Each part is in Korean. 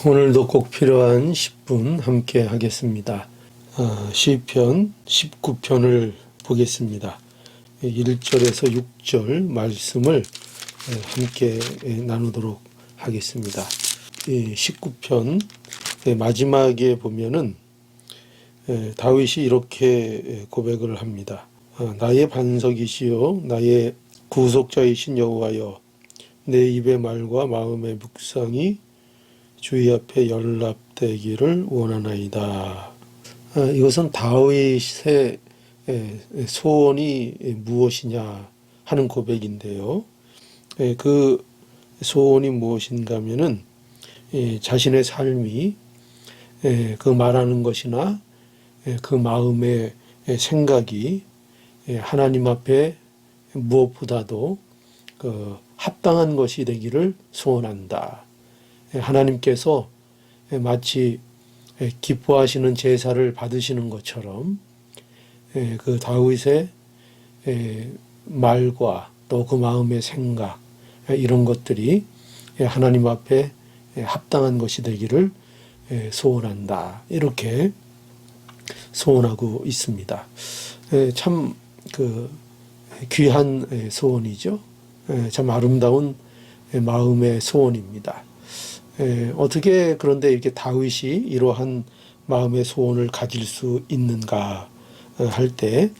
오늘도 꼭 필요한 10분 함께 하겠습니다. 시편 19편을 보겠습니다. 1절에서 6절 말씀을 함께 나누도록 하겠습니다. 19편 마지막에 보면은 다윗이 이렇게 고백을 합니다. 나의 반석이시요 나의 구속자이신 여호와여, 내 입의 말과 마음의 묵상이 주의 앞에 연락되기를 원하나이다. 이것은 다윗의 소원이 무엇이냐 하는 고백인데요. 그 소원이 무엇인가 하면은 자신의 삶이 그 말하는 것이나 그 마음의 생각이 하나님 앞에 무엇보다도 합당한 것이 되기를 소원한다. 하나님께서 마치 기뻐하시는 제사를 받으시는 것처럼 그 다윗의 말과 또 그 마음의 생각, 이런 것들이 하나님 앞에 합당한 것이 되기를 소원한다. 이렇게 소원하고 있습니다. 참 귀한 소원이죠. 참 아름다운 마음의 소원입니다. 어떻게 그런데 이렇게 다윗이 이러한 마음의 소원을 가질 수 있는가 할 때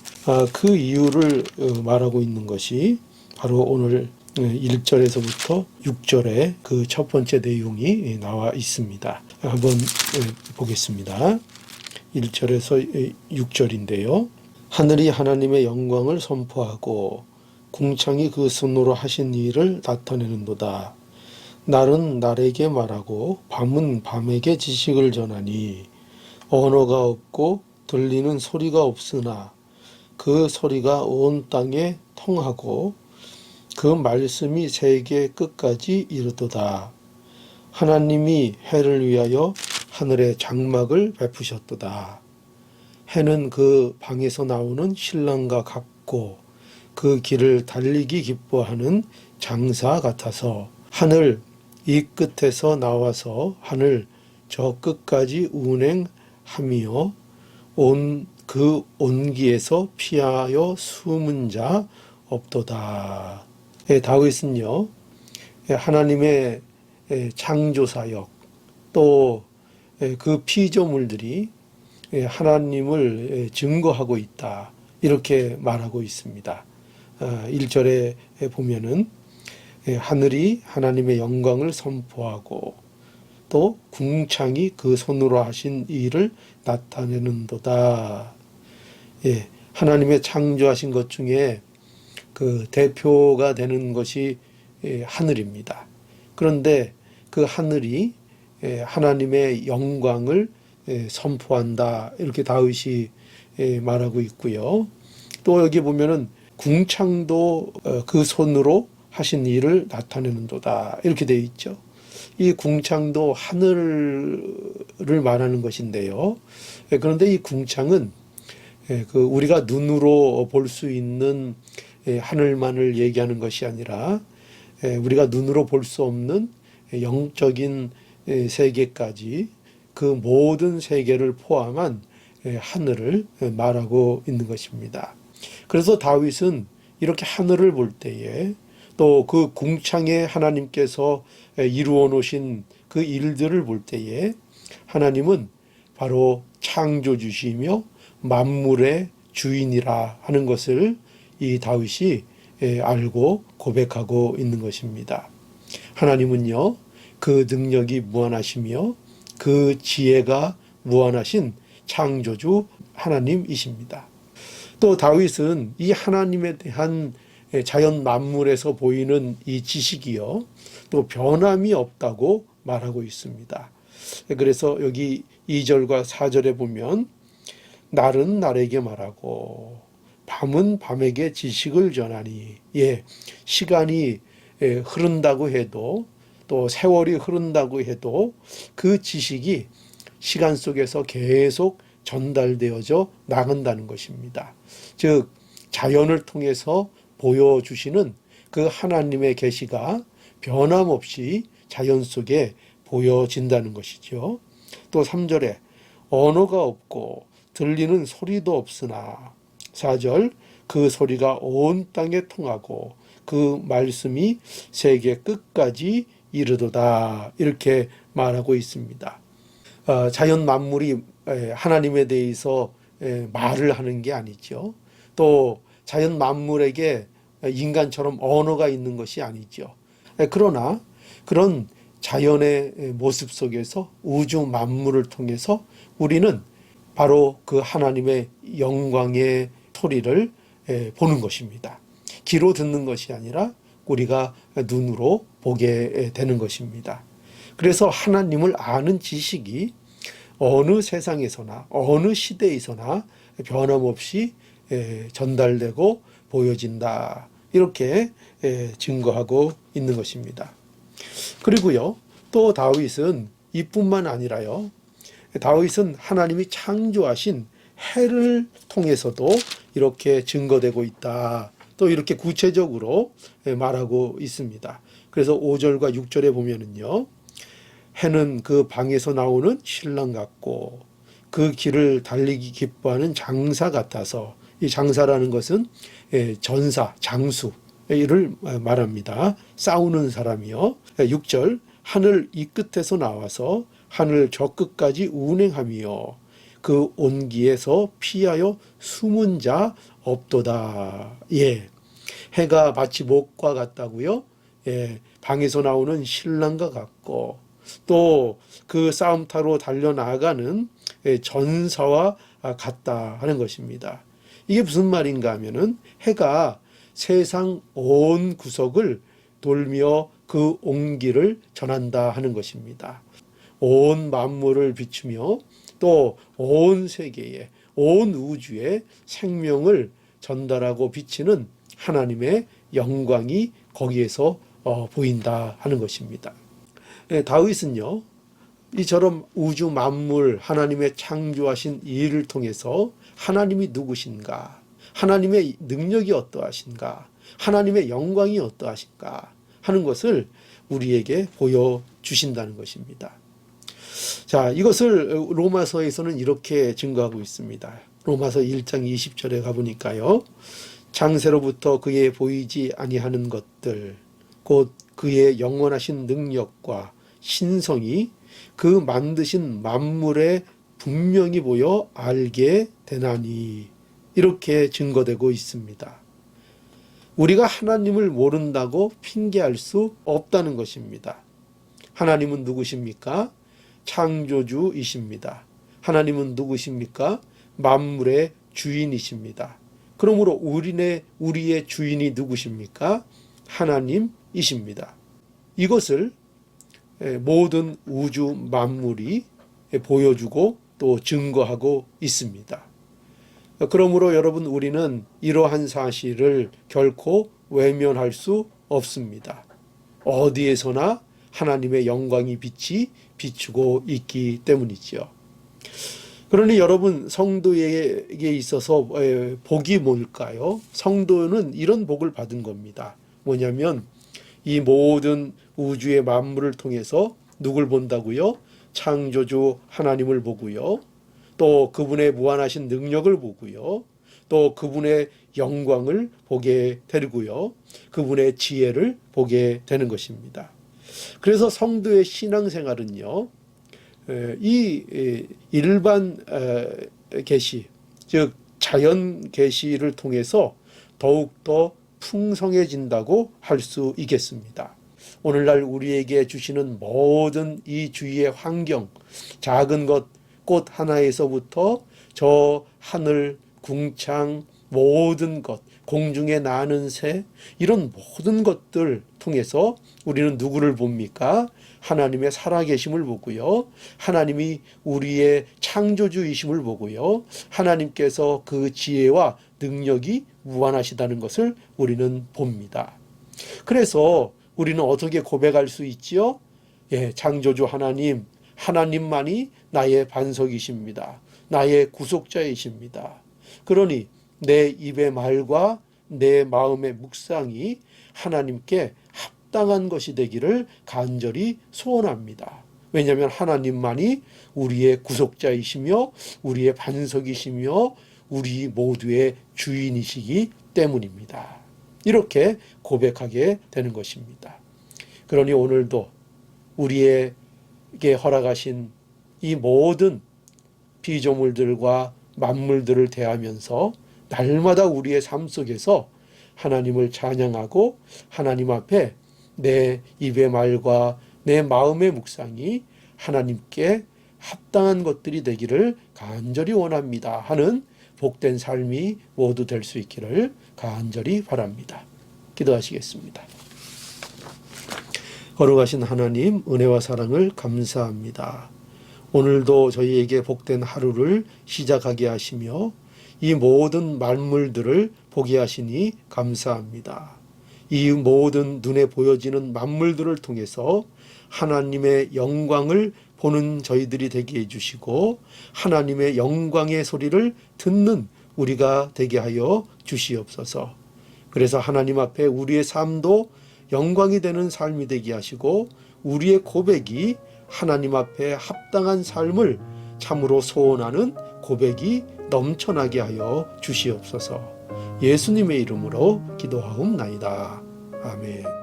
그 이유를 말하고 있는 것이 바로 오늘 1절에서부터 6절에 그 첫 번째 내용이 나와 있습니다. 한번 보겠습니다. 1절에서 6절인데요. 하늘이 하나님의 영광을 선포하고 궁창이 그 손으로 하신 일을 나타내는도다. 날은 날에게 말하고 밤은 밤에게 지식을 전하니 언어가 없고 들리는 소리가 없으나 그 소리가 온 땅에 통하고 그 말씀이 세계 끝까지 이르도다. 하나님이 해를 위하여 하늘에 장막을 베푸셨도다. 해는 그 방에서 나오는 신랑과 같고 그 길을 달리기 기뻐하는 장사 같아서 하늘 이 끝에서 나와서 하늘 저 끝까지 운행하며 그 온기에서 피하여 숨은 자 없도다. 다윗은요, 하나님의 창조사역 또 그 피조물들이 하나님을 증거하고 있다. 이렇게 말하고 있습니다. 1절에 보면은 하늘이 하나님의 영광을 선포하고 또 궁창이 그 손으로 하신 일을 나타내는도다. 하나님의 창조하신 것 중에 그 대표가 되는 것이 하늘입니다. 그런데 그 하늘이 하나님의 영광을 선포한다. 이렇게 다윗이 말하고 있고요. 또 여기 보면은 궁창도 그 손으로 하신 일을 나타내는도다. 이렇게 되어 있죠. 이 궁창도 하늘을 말하는 것인데요. 그런데 이 궁창은 우리가 눈으로 볼 수 있는 하늘만을 얘기하는 것이 아니라 우리가 눈으로 볼 수 없는 영적인 세계까지 그 모든 세계를 포함한 하늘을 말하고 있는 것입니다. 그래서 다윗은 이렇게 하늘을 볼 때에 또 그 궁창에 하나님께서 이루어 놓으신 그 일들을 볼 때에 하나님은 바로 창조주시며 만물의 주인이라 하는 것을 이 다윗이 알고 고백하고 있는 것입니다. 하나님은요, 그 능력이 무한하시며 그 지혜가 무한하신 창조주 하나님이십니다. 또 다윗은 이 하나님에 대한 자연 만물에서 보이는 이 지식이요, 또 변함이 없다고 말하고 있습니다. 그래서 여기 2절과 4절에 보면 날은 날에게 말하고 밤은 밤에게 지식을 전하니, 시간이 흐른다고 해도 또 세월이 흐른다고 해도 그 지식이 시간 속에서 계속 전달되어져 나간다는 것입니다. 즉 자연을 통해서 보여주시는 그 하나님의 계시가 변함없이 자연 속에 보여진다는 것이죠. 또 3절에 언어가 없고 들리는 소리도 없으나 4절 그 소리가 온 땅에 통하고 그 말씀이 세계 끝까지 이르도다 이렇게 말하고 있습니다. 자연 만물이 하나님에 대해서 말을 하는 게 아니죠. 또 자연 만물에게 인간처럼 언어가 있는 것이 아니죠. 그러나 그런 자연의 모습 속에서 우주 만물을 통해서 우리는 바로 그 하나님의 영광의 소리를 보는 것입니다. 귀로 듣는 것이 아니라 우리가 눈으로 보게 되는 것입니다. 그래서 하나님을 아는 지식이 어느 세상에서나 어느 시대에서나 변함없이 전달되고 보여진다. 이렇게 증거하고 있는 것입니다. 그리고요, 또 다윗은 이뿐만 아니라요, 다윗은 하나님이 창조하신 해를 통해서도 이렇게 증거되고 있다. 또 이렇게 구체적으로 말하고 있습니다. 그래서 5절과 6절에 보면은요, 해는 그 방에서 나오는 신랑 같고 그 길을 달리기 기뻐하는 장사 같아서, 이 장사라는 것은 전사, 장수를 말합니다. 싸우는 사람이요. 6절 하늘 이 끝에서 나와서 하늘 저 끝까지 운행하며 그 온기에서 피하여 숨은 자 없도다. 예, 해가 마치 목과 같다고요. 예, 방에서 나오는 신랑과 같고 또 그 싸움터로 달려나가는 전사와 같다 하는 것입니다. 이게 무슨 말인가 하면은 해가 세상 온 구석을 돌며 그 온기를 전한다 하는 것입니다. 온 만물을 비추며 또 온 세계에, 온 우주에 생명을 전달하고 비치는 하나님의 영광이 거기에서 보인다 하는 것입니다. 다윗은요, 이처럼 우주 만물 하나님의 창조하신 이 일을 통해서 하나님이 누구신가, 하나님의 능력이 어떠하신가, 하나님의 영광이 어떠하신가 하는 것을 우리에게 보여주신다는 것입니다. 자, 이것을 로마서에서는 이렇게 증거하고 있습니다. 로마서 1장 20절에 가보니까요, 장세로부터 그의 보이지 아니하는 것들 곧 그의 영원하신 능력과 신성이 그 만드신 만물에 분명히 보여 알게 되나니 이렇게 증거되고 있습니다. 우리가 하나님을 모른다고 핑계할 수 없다는 것입니다. 하나님은 누구십니까? 창조주이십니다. 하나님은 누구십니까? 만물의 주인이십니다. 그러므로 우리의 주인이 누구십니까? 하나님이십니다. 이것을 모든 우주 만물이 보여주고 또 증거하고 있습니다. 그러므로 여러분, 우리는 이러한 사실을 결코 외면할 수 없습니다. 어디에서나 하나님의 영광이 빛이 비추고 있기 때문이죠. 그러니 여러분, 성도에게 있어서 복이 뭘까요? 성도는 이런 복을 받은 겁니다. 뭐냐면 이 모든 우주의 만물을 통해서 누굴 본다고요? 창조주 하나님을 보고요. 또 그분의 무한하신 능력을 보고요. 또 그분의 영광을 보게 되고요. 그분의 지혜를 보게 되는 것입니다. 그래서 성도의 신앙생활은요, 이 일반 계시, 즉 자연 계시를 통해서 더욱더 풍성해진다고 할 수 있겠습니다. 오늘날 우리에게 주시는 모든 이 주위의 환경, 작은 것, 꽃 하나에서부터 저 하늘, 궁창, 모든 것, 공중에 나는 새, 이런 모든 것들 통해서 우리는 누구를 봅니까? 하나님의 살아계심을 보고요. 하나님이 우리의 창조주이심을 보고요. 하나님께서 그 지혜와 능력이 무한하시다는 것을 우리는 봅니다. 그래서 우리는 어떻게 고백할 수 있지요? 예, 창조주 하나님, 하나님만이 나의 반석이십니다. 나의 구속자이십니다. 그러니 내 입의 말과 내 마음의 묵상이 하나님께 합당한 것이 되기를 간절히 소원합니다. 왜냐하면 하나님만이 우리의 구속자이시며 우리의 반석이시며 우리 모두의 주인이시기 때문입니다. 이렇게 고백하게 되는 것입니다. 그러니 오늘도 우리에게 허락하신 이 모든 피조물들과 만물들을 대하면서 날마다 우리의 삶 속에서 하나님을 찬양하고 하나님 앞에 내 입의 말과 내 마음의 묵상이 하나님께 합당한 것들이 되기를 간절히 원합니다 하는 복된 삶이 모두 될 수 있기를 간절히 바랍니다. 기도하시겠습니다. 거룩하신 하나님, 은혜와 사랑을 감사합니다. 오늘도 저희에게 복된 하루를 시작하게 하시며 이 모든 만물들을 보게 하시니 감사합니다. 이 모든 눈에 보여지는 만물들을 통해서 하나님의 영광을 보는 저희들이 되게 해주시고 하나님의 영광의 소리를 듣는 우리가 되게 하여 주시옵소서. 그래서 하나님 앞에 우리의 삶도 영광이 되는 삶이 되게 하시고 우리의 고백이 하나님 앞에 합당한 삶을 참으로 소원하는 고백이 넘쳐나게 하여 주시옵소서. 예수님의 이름으로 기도하옵나이다. 아멘.